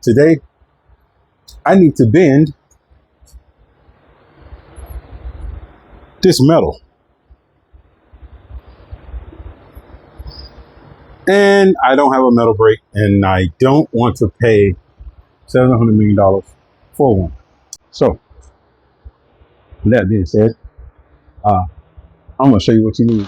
today I need to bend this metal. And I don't have a metal brake, and I don't want to pay $700 million for one. So, with that being said, I'm gonna show you what you need.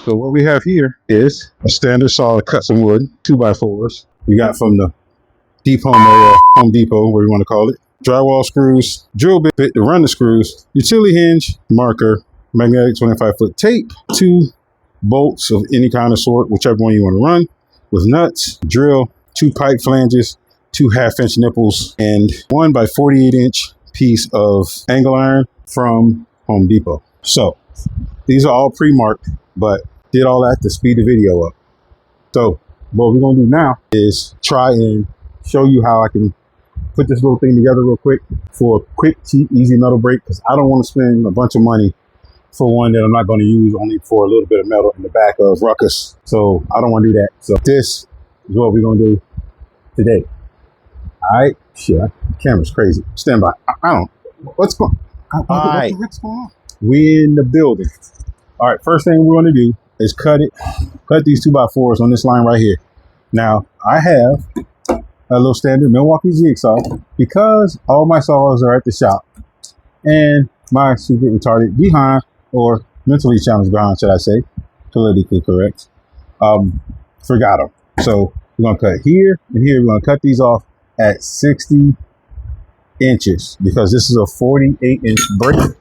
So what we have here is a standard solid custom wood 2x4s. We got from the Home Depot, whatever you want to call it. Drywall screws, drill bit to run the screws, utility hinge, marker, magnetic 25-foot tape, 2 bolts of any kind of sort, whichever one you want to run, with nuts, drill, 2 pipe flanges, 2 half-inch nipples, and 1 by 48-inch piece of angle iron from Home Depot. So these are all pre-marked, but did all that to speed the video up. So what we're gonna do now is try and show you how I can put this little thing together real quick for a quick, cheap, easy metal brake, because I don't want to spend a bunch of money for one that I'm not going to use only for a little bit of metal in the back of Ruckus. So I don't want to do that. So this is what we're going to do today. All right. Shit, the camera's crazy. Stand by. I don't. What's going on? All right. What the heck's going on? We in the building. All right. First thing we're going to do is cut these 2x4s on this line right here. Now I have a little standard Milwaukee jigsaw because all my saws are at the shop, and my super retarded behind, or mentally challenged behind, should I say, politically correct, forgot them. So we're gonna cut here and here. We're gonna cut these off at 60 inches because this is a 48-inch brake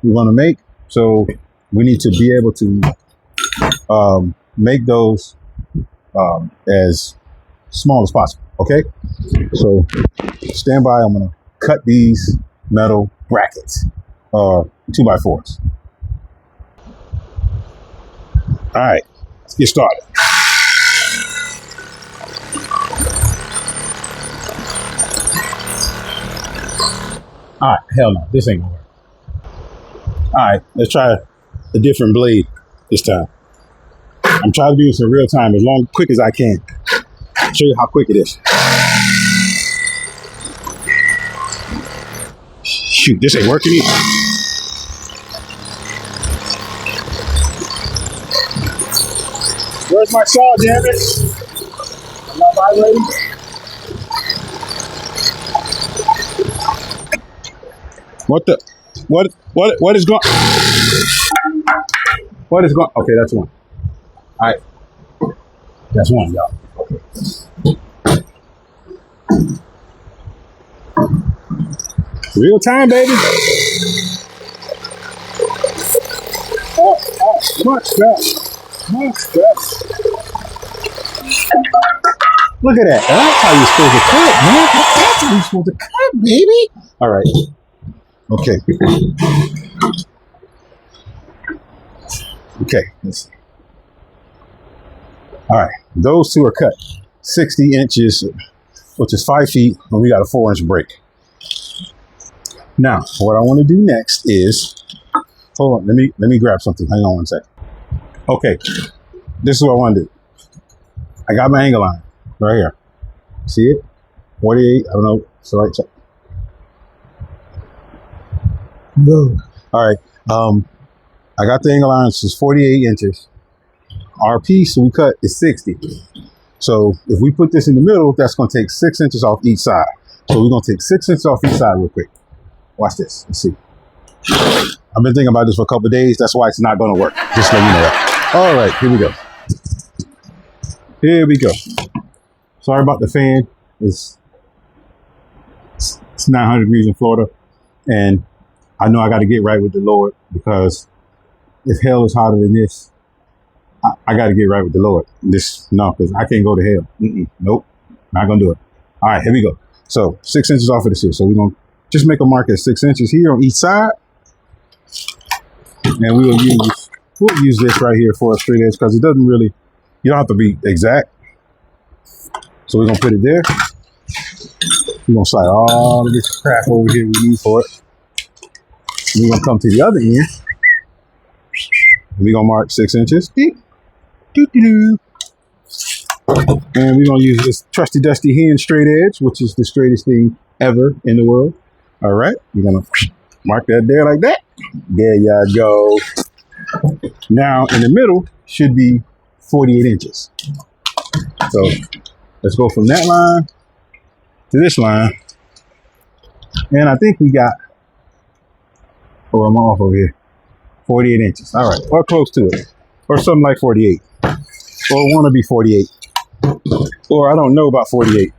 we want to make. So we need to be able to make those as small as possible. Okay, so stand by. I'm gonna cut these metal brackets, 2x4s. All right, let's get started. All right, hell no, this ain't gonna work. All right, let's try a different blade this time. I'm trying to do this in real time, as quick as I can. Show you how quick it is. Shoot, this ain't working either. Where's my saw, damn it? I'm not vibrating. What is going? What is going? Okay, that's one. All right, that's one, y'all. Real time, baby. Oh, much better. Much better. Look at that. That's how you're supposed to cut, man. That's how you're supposed to cut, baby. All right. Okay. Okay. Let's see. All right. Those two are cut 60 inches, which is 5 feet, and we got a 4-inch brake. Now, what I want to do next is, hold on, let me grab something. Hang on one second. Okay, this is what I want to do. I got my angle line right here. See it? 48. I don't know. It's the right check. No. All right. I got the angle line. This is 48 inches. Our piece we cut is 60. So if we put this in the middle, that's going to take 6 inches off each side. So we're going to take 6 inches off each side real quick. Watch this. Let's see. I've been thinking about this for a couple of days. That's why it's not going to work. Just let you know that. All right, here we go. Here we go. Sorry about the fan. It's 900 degrees in Florida, and I know I got to get right with the Lord, because if hell is hotter than this, I got to get right with the Lord. Because I can't go to hell. Nope, not gonna do it. All right, here we go. So 6 inches off of this here. So we're gonna just make a mark at 6 inches here on each side, and we will use we'll use this right here for a straight edge because it doesn't really, you don't have to be exact. So we're gonna put it there. We're gonna slide all of this crap over here we need for it. We're gonna come to the other end. We're gonna mark 6 inches. And we're gonna use this trusty dusty hand straight edge, which is the straightest thing ever in the world. All right, we're gonna mark that there like that. There you go. Now in the middle should be 48 inches. So let's go from that line to this line. And I think we got, oh, I'm off over here, 48 inches. All right, or close to it. Or something like 48. Or want to be 48. Or I don't know about 48.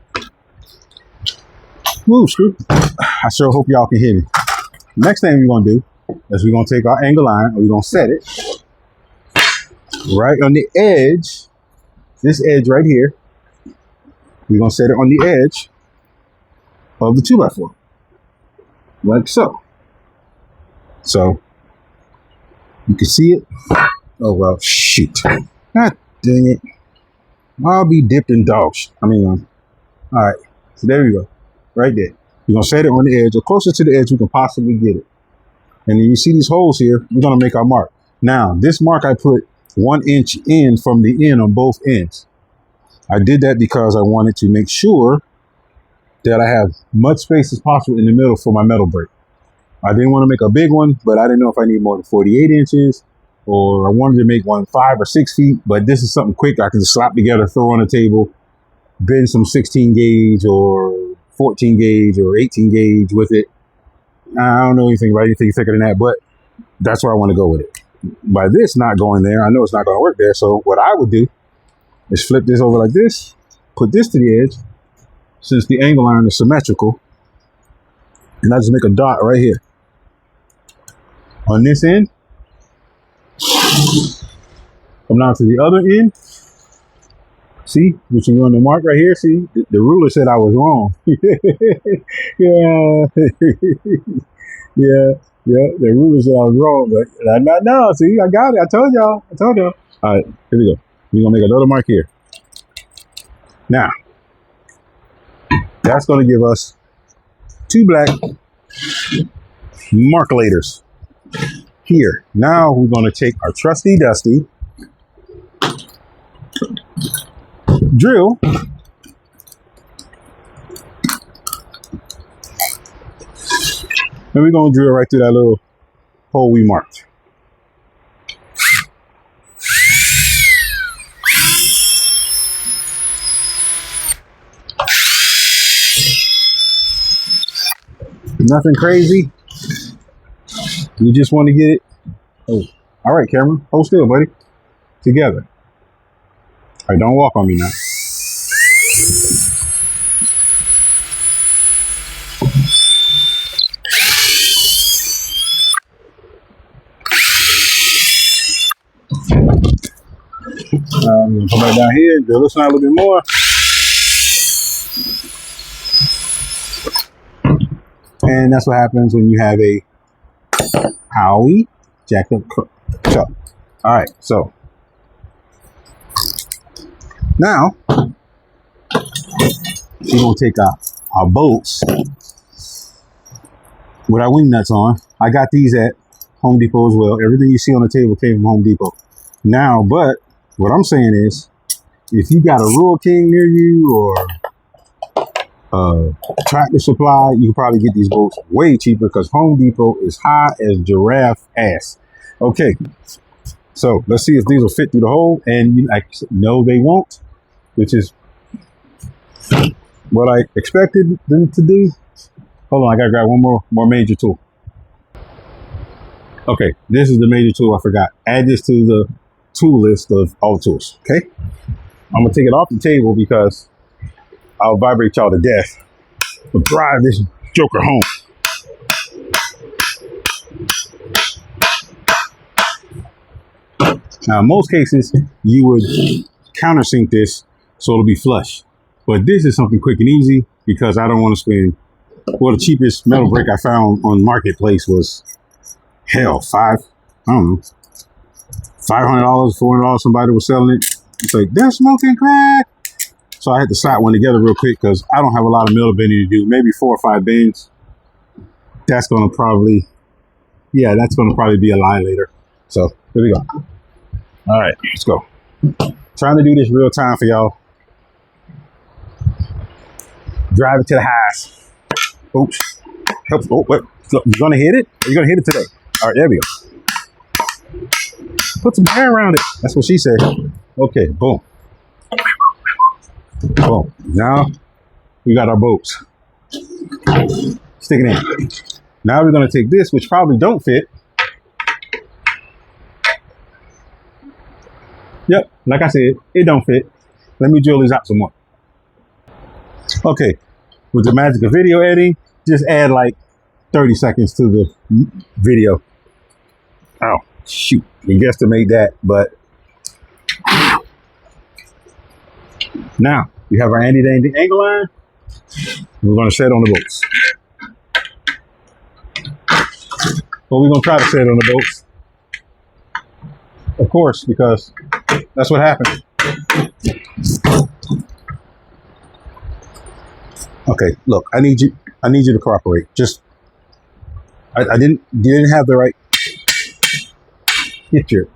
Woo, screw. I sure hope y'all can hear me. Next thing we're going to do is we're going to take our angle line and we're going to set it right on the edge. This edge right here. We're going to set it on the edge of the 2x4. Like so. So you can see it. Oh, well, shoot. God dang it. I'll be dipped in dog shit. All right. So there we go. Right there. We're going to set it on the edge, or closer to the edge we can possibly get it. And then you see these holes here, we're going to make our mark. Now, this mark I put 1 inch in from the end on both ends. I did that because I wanted to make sure that I have much space as possible in the middle for my metal brake. I didn't want to make a big one, but I didn't know if I need more than 48 inches, or I wanted to make one 5 or 6 feet, but this is something quick I can just slap together, throw on the table, bend some 16 gauge or 14 gauge or 18 gauge with it. I don't know anything about anything thicker than that, but that's where I want to go with it. By this not going there, I know it's not going to work there. So what I would do is flip this over like this, put this to the edge, since the angle line is symmetrical, and I just make a dot right here. On this end, come down to the other end. See, which is on the mark right here. See, the ruler said I was wrong. Yeah. The ruler said I was wrong, but no. See, I got it. I told y'all. All right, here we go. We're gonna make another mark here. Now, that's gonna give us 2 black markulators here. Now we're gonna take our trusty dusty drill and we're going to drill right through that little hole we marked. Nothing crazy. You just want to get it. Oh, all right, Cameron. Hold still, buddy. Together. All right, don't walk on me now. Come back down here, drill this out a little bit more. And that's what happens when you have a Howie jacked up chuck. All right, so now we're gonna take our bolts with our wing nuts on. I got these at Home Depot as well. Everything you see on the table came from Home Depot. Now, but what I'm saying is, if you got a Rural King near you or Tractor Supply, you can probably get these bolts way cheaper because Home Depot is high as giraffe ass. Okay, so let's see if these will fit through the hole, and no, they won't, which is what I expected them to do. Hold on, I gotta grab one more major tool. Okay, this is the major tool I forgot. Add this to the tool list of all tools. Okay, I'm gonna take it off the table because I'll vibrate y'all to death. I'll drive this joker home. Now, in most cases, you would countersink this so it'll be flush. But this is something quick and easy because I don't want to spend, well, the cheapest metal brake I found on Marketplace was, hell, $5 $500, $400, somebody was selling it. It's like, they're smoking crack. So I had to slap one together real quick because I don't have a lot of metal bending to do. Maybe 4 or 5 bends. That's going to probably, that's going to probably be a lie later. So here we go. All right, let's go. Trying to do this real time for y'all. Drive it to the highs. Oops. Oh, wait. Look, you going to hit it? Are you going to hit it today? All right, there we go. Put some hair around it. That's what she said. Okay, boom. Boom. Now we got our boats. Stick it in. Now we're going to take this, which probably don't fit. Yep, like I said, it don't fit. Let me drill these out some more. Okay, with the magic of video editing, just add like 30 seconds to the video. Oh, shoot. We guesstimate that, but now we have our handy dandy angle iron. We're going to set on the boats. Well, we're going to try to set on the boats. Of course, because that's what happens. Okay, look, I need you to cooperate. Just, I didn't have the right. Get your.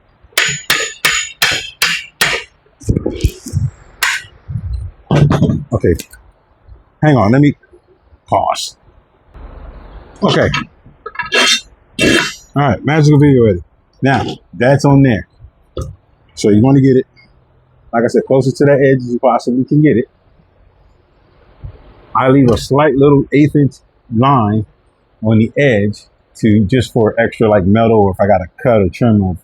Okay, hang on. Let me pause. Okay. All right, magical video edit. Now that's on there. So you want to get it, like I said, closer to that edge as you possibly can get it. I leave a slight little 1/8 inch line on the edge to just for extra like metal, or if I got to cut or trim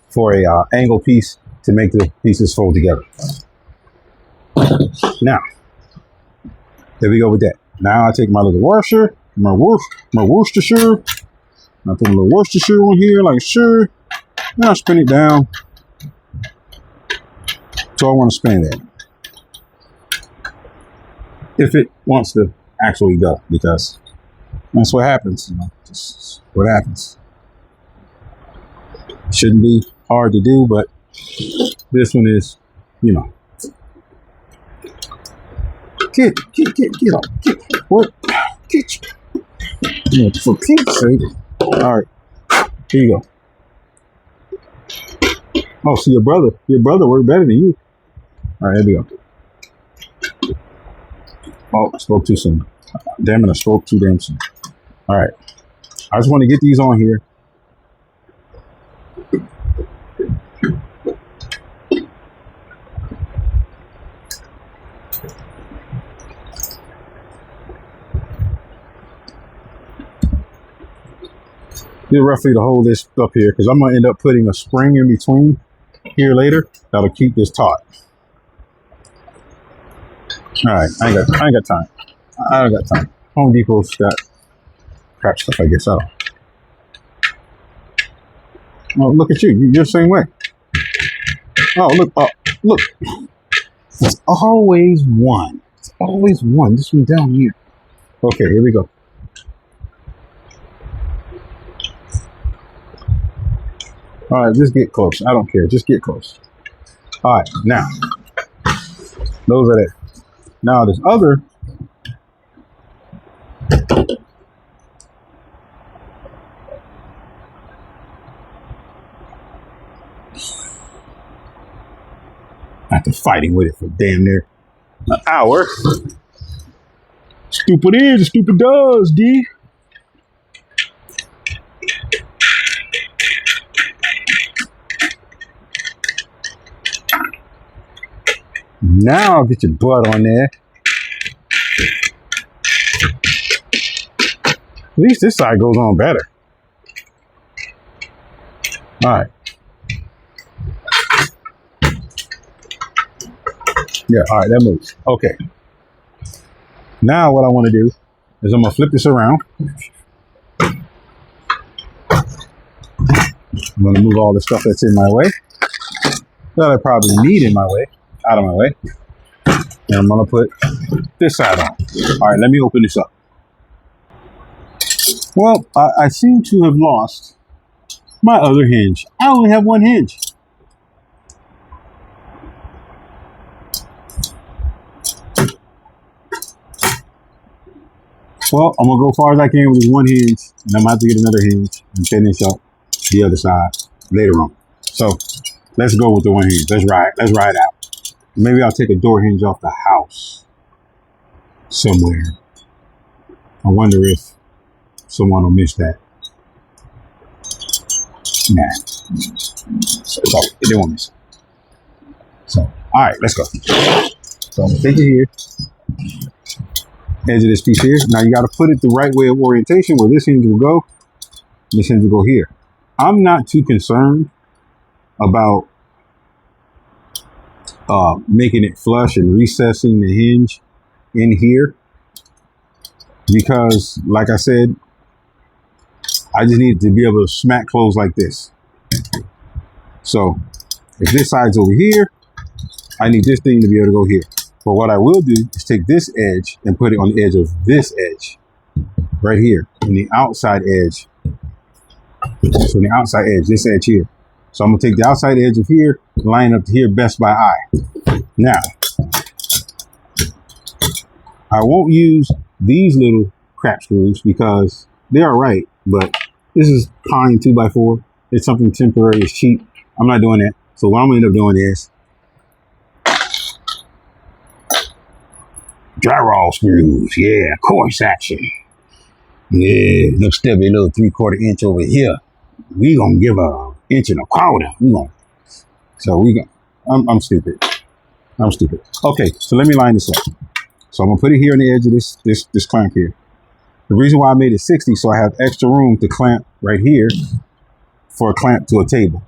for a angle piece to make the pieces fold together. Now, there we go with that. Now I take my little washer, my Worcestershire. I put a little Worcestershire on here, like sure. Now I spin it down. So I want to spin it. If it wants to actually go, because that's what happens. You know, just what happens. Shouldn't be hard to do, but this one is, you know. Get up. What? Get you. You know, for Pete's sake. All right. Here you go. Oh, so your brother worked better than you. All right, here we go. Oh, I spoke too soon. Damn it, I spoke too damn soon. All right. I just want to get these on here. Get roughly to hold this up here because I'm going to end up putting a spring in between here later that'll keep this taut. All right, I ain't got time. I don't got time. Home Depot's got crap stuff, I guess. I don't. Oh, look at you. You're the same way. Oh, look. Oh, look. It's always one. It's always one. This one down here. Okay, here we go. All right, just get close. I don't care. Just get close. All right, now. Those are there. Now this other. After fighting with it for damn near an hour. Stupid is, stupid does, D. Now I'll get your butt on there. At least this side goes on better. All right. Yeah, all right, that moves. Okay. Now what I want to do is I'm going to flip this around. I'm going to move all the stuff that's in my way, that I probably need in my way, out of my way. And I'm going to put this side on. All right, let me open this up. Well, I seem to have lost my other hinge. I only have one hinge. Well, I'm gonna go as far as I can with this one hinge, and I'm gonna have to get another hinge and finish up the other side later on. So let's go with the one hinge. Let's ride out. Maybe I'll take a door hinge off the house somewhere. I wonder if someone will miss that. Nah. So they won't miss it. So, all right, let's go. So I'm gonna take it here. Edge of this piece here. Now you got to put it the right way of orientation where this hinge will go. This hinge will go here. I'm not too concerned about making it flush and recessing the hinge in here because, like I said, I just need to be able to smack close like this. So if this side's over here, I need this thing to be able to go here. But what I will do is take this edge and put it on the edge of this edge right here, on the outside edge. So the outside edge, this edge here. So I'm gonna take the outside edge of here, line up to here best by eye. Now, I won't use these little crap screws because they are right, but this is pine 2x4. It's something temporary, it's cheap. I'm not doing that. So what I'm gonna end up doing is drywall screws. Yeah, course action. Yeah, little stubby little 3/4 inch over here. We gonna give a 1.25 inch. I'm stupid. I'm stupid. Okay, so let me line this up. So I'm gonna put it here on the edge of this clamp here. The reason why I made it 60, so I have extra room to clamp right here for a clamp to a table.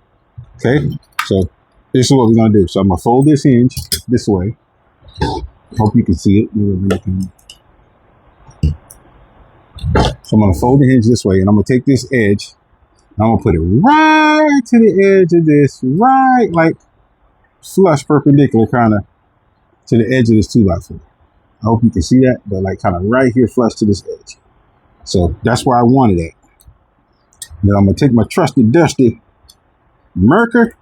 Okay, so this is what we're gonna do. So I'm gonna fold this hinge this way. Hope you can see it. So I'm gonna fold the hinge this way, and I'm gonna take this edge, and I'm gonna put it right to the edge of this, right like flush perpendicular kind of to the edge of this 2x4. I hope you can see that, but like kind of right here flush to this edge. So that's where I wanted it. Then I'm gonna take my trusty dusty marker.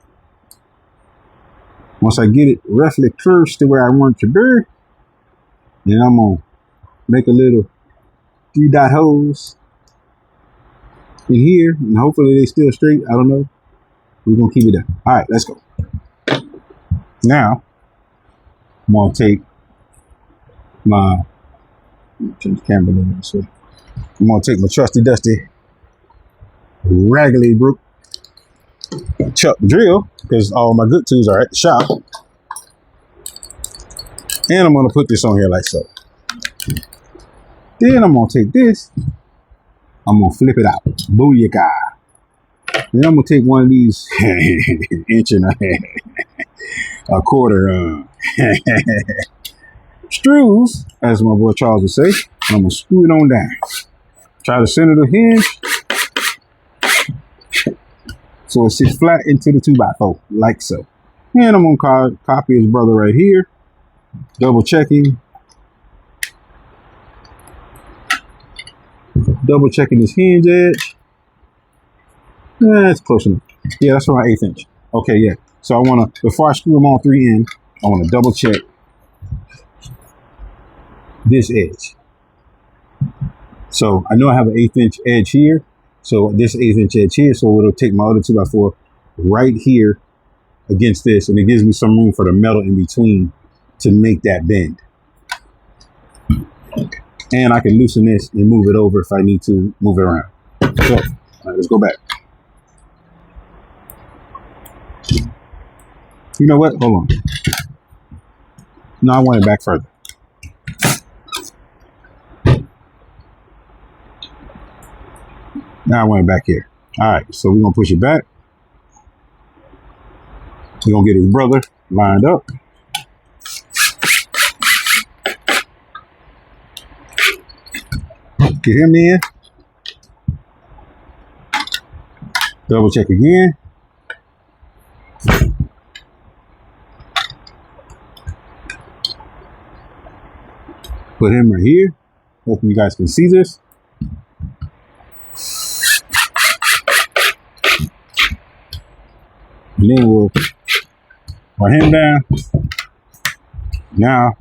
Once I get it roughly close to where I want it to be, then I'm gonna make a little 3-dot holes in here, and hopefully they still straight. I don't know. We're gonna keep it there. All right, let's go. Now I'm gonna take my change the camera a little bit. I'm gonna take my trusty dusty raggedy brook chuck drill because all my good tools are at the shop, and I'm gonna put this on here like so. Then I'm gonna take this, I'm gonna flip it out. Booyaka. Then I'm gonna take one of these inch and a quarter screws, as my boy Charles would say. I'm gonna screw it on down. Try to center the hinge so it sits flat into the 2x4, like so. And I'm gonna copy his brother right here, double checking this hinge edge. That's close enough. Yeah, that's around 1/8 inch. Okay, yeah. So I wanna, before I screw them all three in, I wanna double check this edge. So I know I have an 1/8 inch edge here. So this 1/8 inch edge here, so it'll take my other 2x4 right here against this, and it gives me some room for the metal in between to make that bend. And I can loosen this and move it over if I need to move it around. So, all right, let's go back. You know what? Hold on. No, I want it back further. Now I want it back here. All right, so we're gonna push it back. We're gonna get his brother lined up. Get him in. Double check again. Put him right here. Hope you guys can see this. And then we'll put him down. Now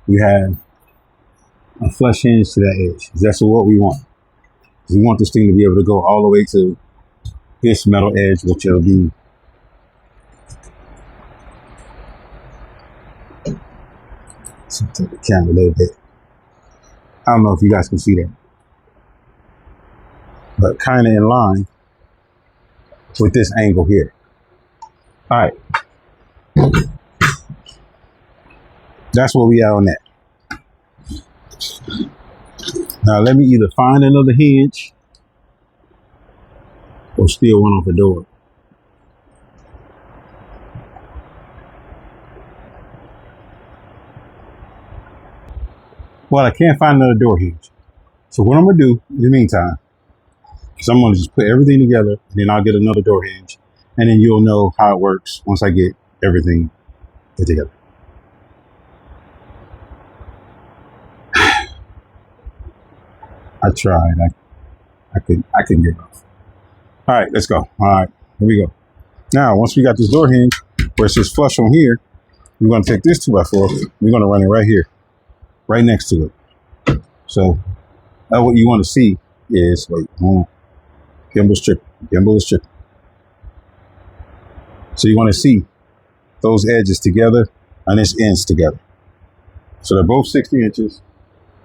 we have a flush hinge to that edge. That's what we want. We want this thing to be able to go all the way to this metal edge, which will be to the camera a little bit. I don't know if you guys can see that, but kind of in line with this angle here. All right, that's where we are on that. Now let me either find another hinge or steal one off the door. Well, I can't find another door hinge. So what I'm gonna do in the meantime is I'm gonna just put everything together, and then I'll get another door hinge, and then you'll know how it works once I get everything put together. I tried. I couldn't get it off. All right, let's go. All right, here we go. Now, once we got this door hinge where it says flush on here, we're gonna take this 2x4. We're gonna run it right here, right next to it. So what you want to see is, wait, hold on. Gimbal is tripping. So you want to see those edges together and its ends together. So they're both 60 inches.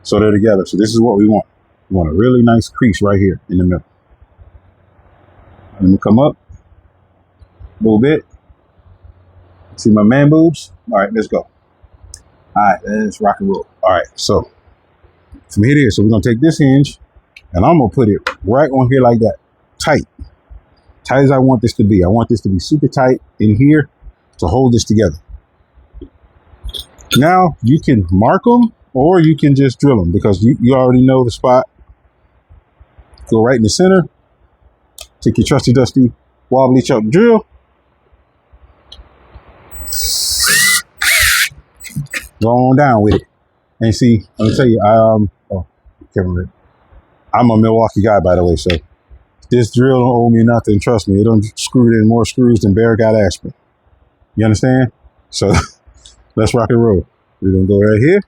So they're together. So this is what we want. We want a really nice crease right here in the middle. Let me come up a little bit. See my man boobs? All right, let's go. All right, let's rock and roll. All right, so from here to here, so we're gonna take this hinge and I'm gonna put it right on here like that, tight as I want this to be. I want this to be super tight in here to hold this together. Now you can mark them or you can just drill them because you already know the spot. Go right in the center. Take your trusty dusty wobbly chuck drill. Go on down with it. And see, I'm gonna tell you, I'm a Milwaukee guy, by the way, so this drill don't owe me nothing. Trust me, it don't screw in more screws than Bear got aspirin. You understand? So let's rock and roll. We're gonna go right here.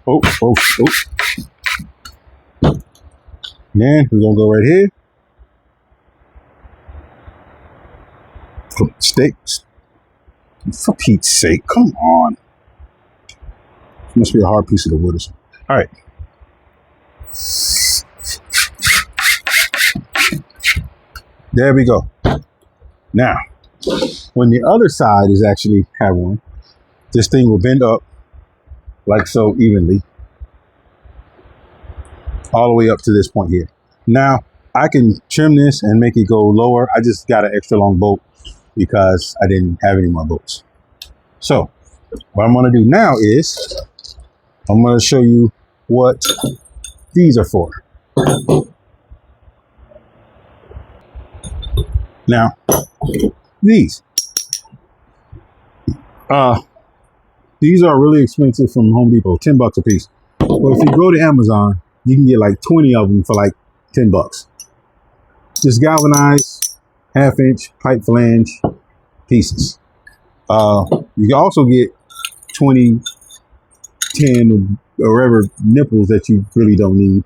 Oh. Then we're gonna go right here. Stakes. For Pete's sake, come on. Must be a hard piece of the wood or something. All right. There we go. Now, when the other side is actually have one, this thing will bend up like so evenly all the way up to this point here. Now, I can trim this and make it go lower. I just got an extra long bolt because I didn't have any more bolts. So what I'm going to do now is I'm going to show you what these are for. Now, these are really expensive from Home Depot, $10 a piece. But if you go to Amazon, you can get like 20 of them for like $10. Just galvanized 1/2-inch pipe flange pieces. You can also get 20, 10, or whatever nipples that you really don't need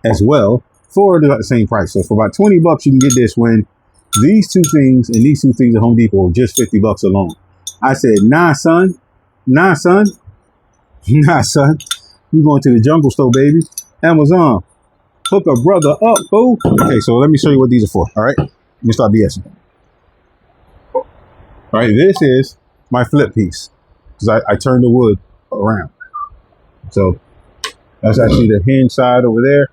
as well for the same price. So for about $20, you can get this when these two things and these two things at Home Depot are just $50 alone. I said, nah, son. Nah, son. You going to the jungle store, baby. Amazon. Hook a brother up, boo. Okay, so let me show you what these are for. All right. Let me start BSing. All right, this is my flip piece because I turned the wood around. So that's actually the hinge side over there.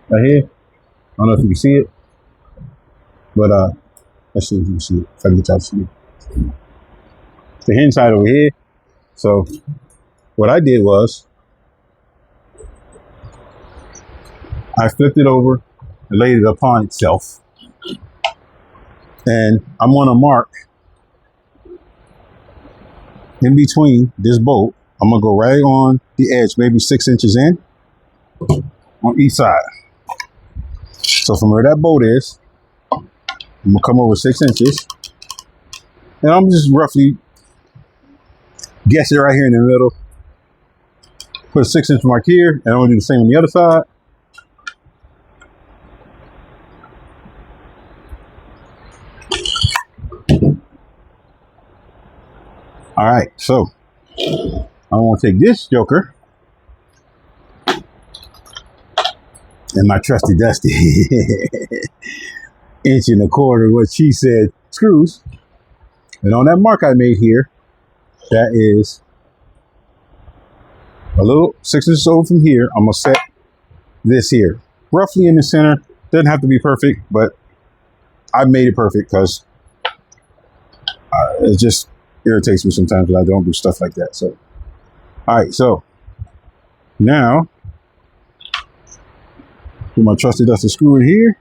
Right here. I don't know if you can see it. But let's see if you can see it. If I can get y'all to see it. The hinge side over here. So what I did was I flipped it over and laid it upon itself. And I'm going to mark in between this bolt. I'm going to go right on the edge, maybe 6 inches in on each side. So from where that bolt is, I'm going to come over 6 inches. And I'm just roughly Guess it right here in the middle. Put a 6-inch mark here, and I'm gonna do the same on the other side. All right, so I'm gonna take this joker and my trusty dusty 1.25" what she said screws, and on that mark I made here, that is a little 6 inches over from here. I'm gonna set this here roughly in the center. Doesn't have to be perfect, but I made it perfect because it just irritates me sometimes that I don't do stuff like that. So, all right, so now put my trusty dusty screw in here.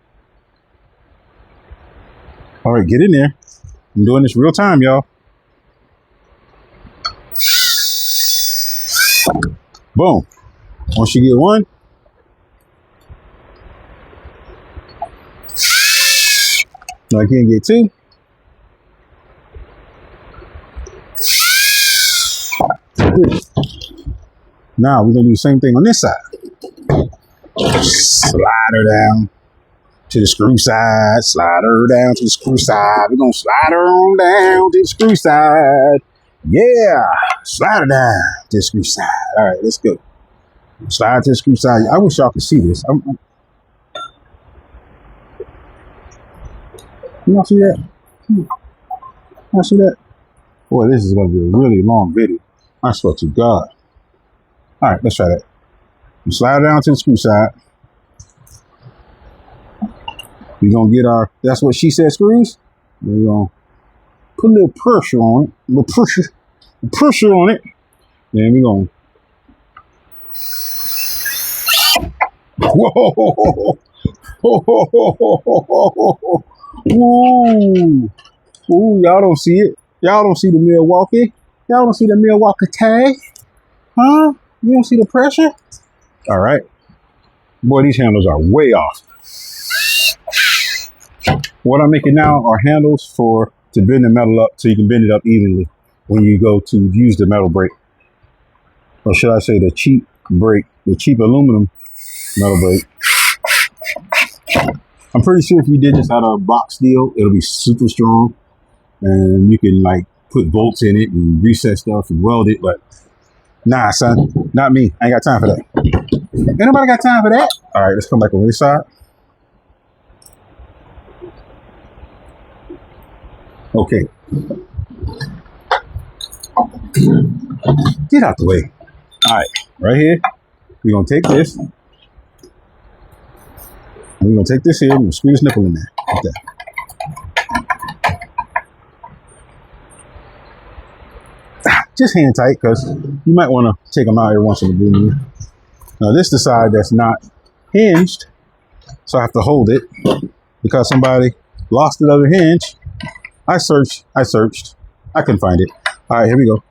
All right, get in there. I'm doing this real time, y'all. Boom. Once you get one, now I can't get two. Now we're gonna do the same thing on this side. Slide her down to the screw side. Slide her down to the screw side. We're gonna slide her on down to the screw side. Yeah, slide her down to the screw side. All right, let's go. Slide to the screw side. I wish y'all could see this. Y'all see that? Y'all see that? Boy, this is gonna be a really long video. I swear to God. All right, let's try that. We slide down to the screw side. We're gonna get our, that's what she said screws. We're gonna put a little pressure on it, a little pressure on it. Then we're gonna, whoa, ooh, ooh, y'all don't see it. Y'all don't see the Milwaukee. Y'all don't see the Milwaukee tag, huh? You don't see the pressure? All right. Boy, these handles are way off. What I'm making now are handles to bend the metal up so you can bend it up evenly when you go to use the metal brake. Or should I say the cheap brake, the cheap aluminum metal brake. I'm pretty sure if you did this out of box steel, it'll be super strong. And you can like put bolts in it and reset stuff and weld it, but nah, son, not me. I ain't got time for that. Ain't nobody got time for that. All right, let's come back on this side. Okay. Get out the way. All right, right here. We're gonna take this. And we're gonna take this here and screw this nipple in there. Okay. Just hand tight, because you might want to take them out every once in a blue moon. Now this is the side that's not hinged, so I have to hold it because somebody lost the other hinge. I searched, I couldn't find it. All right, here we go.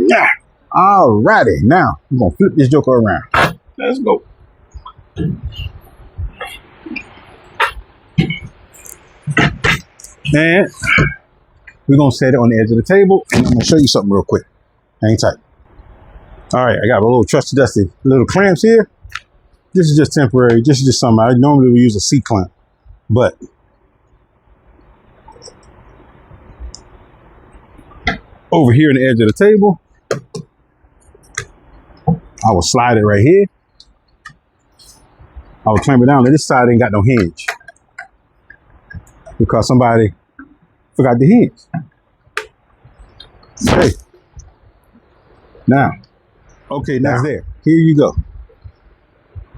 Yeah. All righty, now we're gonna flip this joker around. Let's go. And we're gonna set it on the edge of the table, and I'm gonna show you something real quick. Hang tight. All right, I got a little trusty dusty little clamps here. This is just temporary. This is just something I normally would use a C clamp, but over here on the edge of the table, I will slide it right here. I will clamp it down. And this side ain't got no hinge because somebody forgot the hinge. Okay. Now it's there. Here you go.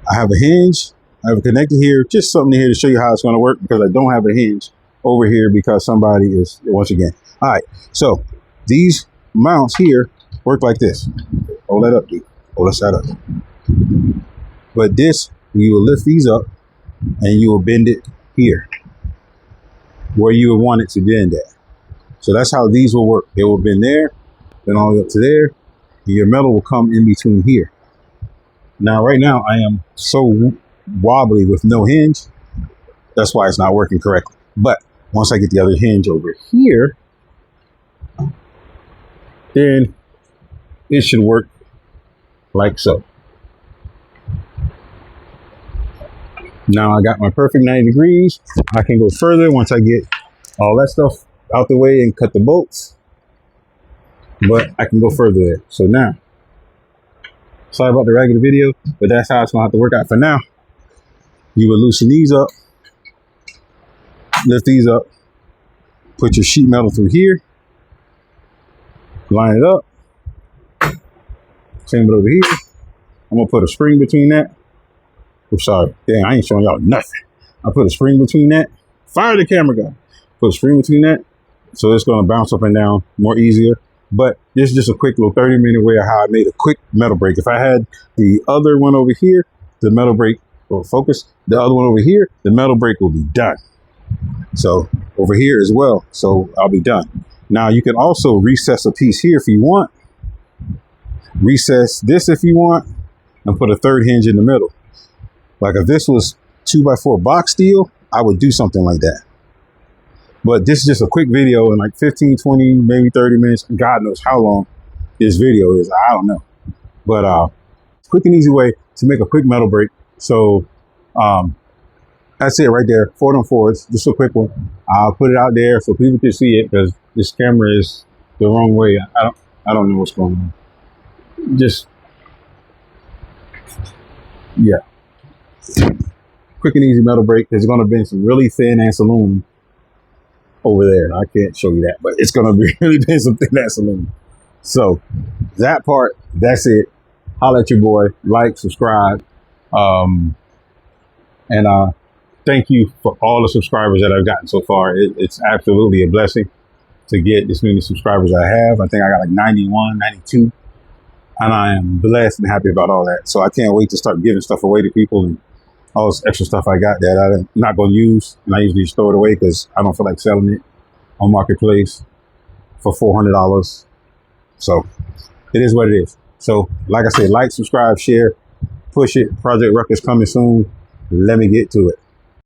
I have a hinge. I have a connector here. Just something here to show you how it's going to work because I don't have a hinge over here because somebody is, once again. All right. So these mounts here work like this. Hold that up, dude. Hold that side up. But this, you will lift these up and you will bend it here where you would want it to bend at. So that's how these will work. They will bend there, then all the way up to there. And your metal will come in between here. Now, right now, I am so wobbly with no hinge. That's why it's not working correctly. But once I get the other hinge over here, then it should work like so. Now I got my perfect 90 degrees. I can go further once I get all that stuff out the way and cut the bolts, but I can go further there. So now, sorry about the regular video, but that's how it's gonna have to work out for now. You would loosen these up, lift these up, put your sheet metal through here, line it up, same it over here. I'm gonna put a spring between that. I'm sorry, damn, I ain't showing y'all nothing. I put a spring between that. Fire the camera guy. Put a spring between that, so it's gonna bounce up and down more easier. But this is just a quick little 30-minute way of how I made a quick metal brake. If I had the other one over here, the metal brake will focus. The other one over here, the metal brake will be done. So over here as well, so I'll be done. Now you can also recess a piece here if you want. Recess this if you want, and put a third hinge in the middle. Like if this was 2x4 box steel, I would do something like that. But this is just a quick video in like 15, 20, maybe 30 minutes. God knows how long this video is. I don't know. But quick and easy way to make a quick metal brake. So that's it right there. 4x4s, just a quick one. I'll put it out there so people can see it because this camera is the wrong way. I don't know what's going on. Just, yeah. Quick and easy metal brake. There's going to be some really thin ass aluminum over there. I can't show you that, but it's going to be really thin, some thin ass aluminum. So that part, that's it. Holla at your boy. Like, subscribe. And thank you for all the subscribers that I've gotten so far. It's absolutely a blessing to get this many subscribers I have. I think I got like 91, 92. And I am blessed and happy about all that. So I can't wait to start giving stuff away to people and all this extra stuff I got that I'm not going to use. And I usually just throw it away because I don't feel like selling it on Marketplace for $400. So it is what it is. So like I said, like, subscribe, share, push it. Project Ruckus coming soon. Let me get to it.